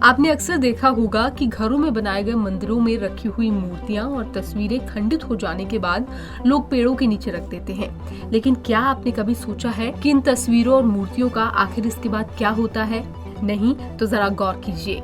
आपने अक्सर देखा होगा कि घरों में बनाए गए मंदिरों में रखी हुई मूर्तियां और तस्वीरें खंडित हो जाने के बाद लोग पेड़ों के नीचे रख देते हैं। लेकिन क्या आपने कभी सोचा है कि इन तस्वीरों और मूर्तियों का आखिर इसके बाद क्या होता है? नहीं तो जरा गौर कीजिए।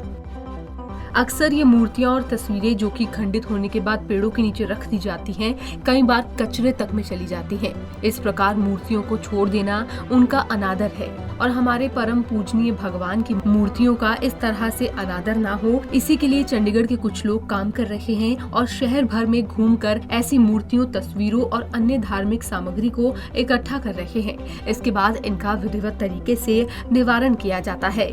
अक्सर ये मूर्तियां और तस्वीरें जो कि खंडित होने के बाद पेड़ों के नीचे रख दी जाती हैं, कई बार कचरे तक में चली जाती हैं। इस प्रकार मूर्तियों को छोड़ देना उनका अनादर है और हमारे परम पूजनीय भगवान की मूर्तियों का इस तरह से अनादर ना हो, इसी के लिए चंडीगढ़ के कुछ लोग काम कर रहे हैं और शहर भर में घूमकर ऐसी मूर्तियों, तस्वीरों और अन्य धार्मिक सामग्री को इकट्ठा कर रहे हैं। इसके बाद इनका विधिवत तरीके से निवारण किया जाता है।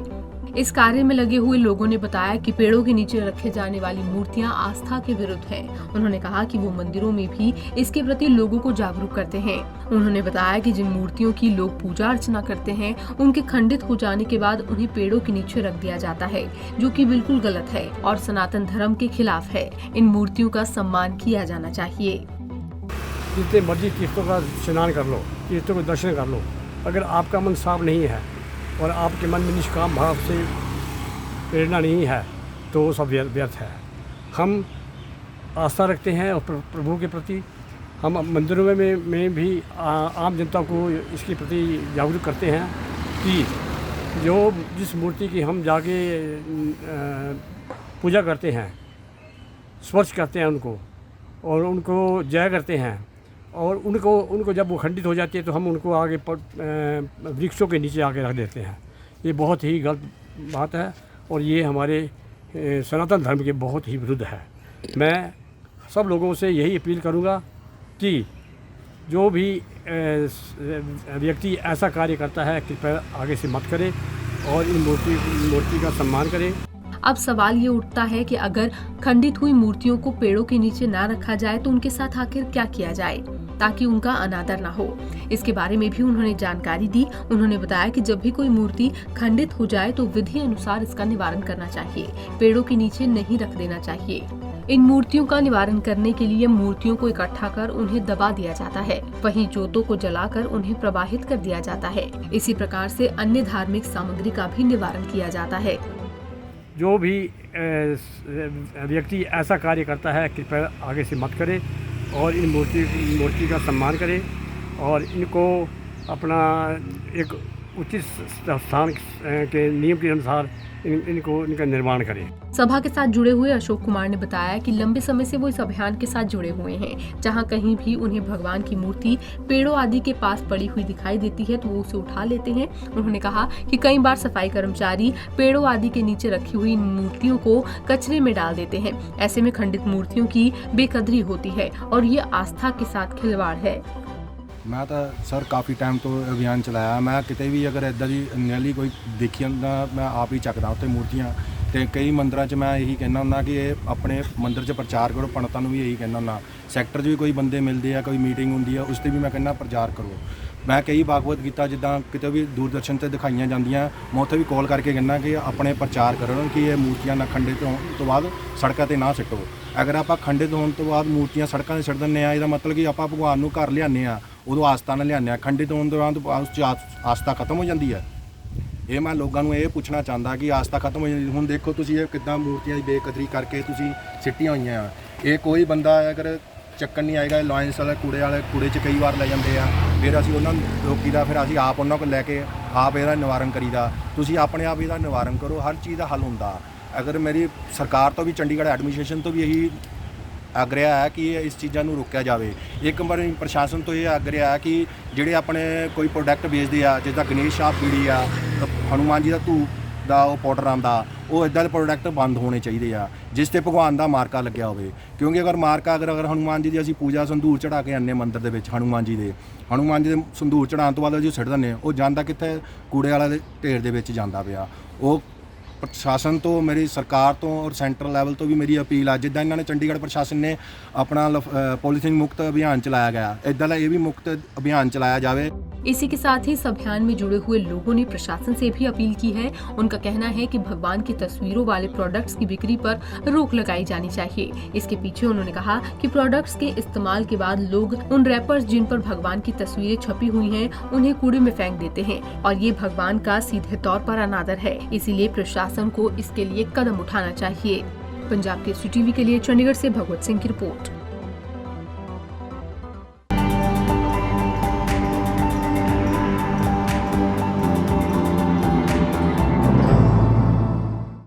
इस कार्य में लगे हुए लोगों ने बताया कि पेड़ों के नीचे रखे जाने वाली मूर्तियां आस्था के विरुद्ध हैं। उन्होंने कहा कि वो मंदिरों में भी इसके प्रति लोगों को जागरूक करते हैं। उन्होंने बताया कि जिन मूर्तियों की लोग पूजा अर्चना करते हैं, उनके खंडित हो जाने के बाद उन्हें पेड़ों के नीचे रख दिया जाता है, जो कि बिल्कुल गलत है और सनातन धर्म के खिलाफ है। इन मूर्तियों का सम्मान किया जाना चाहिए। जितने मर्जी तीर्थों का स्नान कर लो, तीर्थों के दर्शन कर लो, अगर आपका मन साफ नहीं है और आपके मन में निष्काम भाव से प्रेरणा नहीं है तो वो सब व्यर्थ है। हम आस्था रखते हैं और प्रभु के प्रति। हम मंदिरों में भी आम जनता को इसके प्रति जागरूक करते हैं कि जिस मूर्ति की हम जाके पूजा करते हैं, स्पर्श करते हैं उनको और उनको जय करते हैं और उनको जब वो खंडित हो जाती है तो हम उनको आगे वृक्षों के नीचे आके रख देते हैं। ये बहुत ही गलत बात है और ये हमारे सनातन धर्म के बहुत ही विरुद्ध है। मैं सब लोगों से यही अपील करूँगा कि जो भी व्यक्ति ऐसा कार्य करता है कृपया आगे से मत करे और इन मूर्ति का सम्मान करें। अब सवाल ये उठता है कि अगर खंडित हुई मूर्तियों को पेड़ों के नीचे ना रखा जाए तो उनके साथ आखिर क्या किया जाए ताकि उनका अनादर ना हो। इसके बारे में भी उन्होंने जानकारी दी। उन्होंने बताया कि जब भी कोई मूर्ति खंडित हो जाए तो विधि अनुसार इसका निवारण करना चाहिए, पेड़ों के नीचे नहीं रख देना चाहिए। इन मूर्तियों का निवारण करने के लिए मूर्तियों को इकट्ठा कर उन्हें दबा दिया जाता है, वहीं जोतों को जलाकर उन्हें प्रवाहित कर दिया जाता है। इसी प्रकार से अन्य धार्मिक सामग्री का भी निवारण किया जाता है। जो भी व्यक्ति ऐसा कार्य करता है कृपया आगे से मत करे और इन मूर्ति का सम्मान करें और इनको अपना एक उचित स्थान के नियम के अनुसार इनका निर्माण करें। सभा के साथ जुड़े हुए अशोक कुमार ने बताया कि लंबे समय से वो इस अभियान के साथ जुड़े हुए हैं। जहां कहीं भी उन्हें भगवान की मूर्ति पेड़ों आदि के पास पड़ी हुई दिखाई देती है तो वो उसे उठा लेते हैं। उन्होंने कहा कि कई बार सफाई कर्मचारी पेड़ों आदि के नीचे रखी हुई मूर्तियों को कचरे में डाल देते हैं। ऐसे में खंडित मूर्तियों की बेकदरी होती है और ये आस्था के साथ खिलवाड़ है। मैं तो सर काफ़ी टाइम तो अभियान चलाया। मैं किते भी अगर इदा की अनगैली कोई देखी मैं आप ही चकदा उत्ते मूर्तियाँ। तो कई मंदिरों च मैं यही कहना हुंदा कि अपने मंदिर च प्रचार करो। पंडितां नूं भी यही कहना हुंदा। सैक्टर भी कोई बंदे मिलते हैं, कोई मीटिंग होंदी है, उस पर भी मैं कहना प्रचार करो। मैं कई भागवत गीता जिदा किते भी दूरदर्शन से दिखाई जांदियां, मैं उत्थे भी कॉल करके कहना कि अपने प्रचार करो कि ये मूर्तियां ना खंडित होने तो बाद सड़कों पर ना सिੱਟੋ। अगर आप खंडित होने तो बाद मूर्तियां सड़कों से सिੱਟ दिंਦੇ ਆ, ਇਹਦਾ मतलब कि आप भगवान नूं घर लिआने आ, उदों आस्था नाल लिआने आ। खंडित होने तो बाद उस आस्था खत्म हो जाती है। ये मैं लोगों को ये पूछना चाहता कि आस्था खत्म हो जाती। हुण देखो तुसीं ये किद्दां मूर्तियां की बेकदरी करके तुसीं सिੱਟੀਆਂ होईयां आ। ये कोई बंदा अगर ਚੱਕਣ नहीं आएगा, लाइन्स वाले कूड़े च कई बार ले जाते हैं, फिर असीं उन्हां नूं रोकीदा, फिर असीं आप उन्हां कोल लैके आप इहदा निवारण करीदा। तुसीं अपने आप इहदा निवारण करो, हर चीज़ का हल हुंदा। अगर मेरी सरकार तो भी चंडीगढ़ एडमिनिस्ट्रेशन तो भी यही आग्रह है कि इस चीज़ों को रोकया जाए। एक बार प्रशासन तो ये आग्रह है कि ਜਿਹੜੇ अपने कोई प्रोडक्ट बेचते हैं जिसका गणेश शाह पीड़ी आ, हनुमान जी का धूप का वो पाउडर आंदा, वो इदा के प्रोडक्ट बंद होने चाहिए आ जिस ते भगवान का मार्का लग्या हो। क्योंकि अगर मार्का अगर हनुमान जी की असीं पूजा संधूर चढ़ा के आने मंदिर के हनुमान जी के संधूर चढ़ाने तो बाद असीं सिੱਟ दिंਦੇ, वो जाता कित्थे कूड़े वाले ढेर दे विच जांदा पिया। वो प्रशासन तो मेरी सरकार तो और सेंट्रल लैवल तो भी मेरी अपील है, जिद्दां इन्होंने चंडीगढ़ प्रशासन ने अपना पॉलीथीन मुक्त अभियान चलाया गया, इदां दा ये भी मुक्त अभियान चलाया जाए। इसी के साथ ही इस अभियान में जुड़े हुए लोगों ने प्रशासन से भी अपील की है। उनका कहना है कि भगवान की तस्वीरों वाले प्रोडक्ट्स की बिक्री पर रोक लगाई जानी चाहिए। इसके पीछे उन्होंने कहा कि प्रोडक्ट्स के इस्तेमाल के बाद लोग उन रैपर्स जिन पर भगवान की तस्वीरें छपी हुई हैं, उन्हें कूड़े में फेंक देते हैं और ये भगवान का सीधे तौर पर अनादर है। इसीलिए प्रशासन को इसके लिए कदम उठाना चाहिए। पंजाब केसरी टीवी के लिए चंडीगढ़ से भगवत सिंह की रिपोर्ट।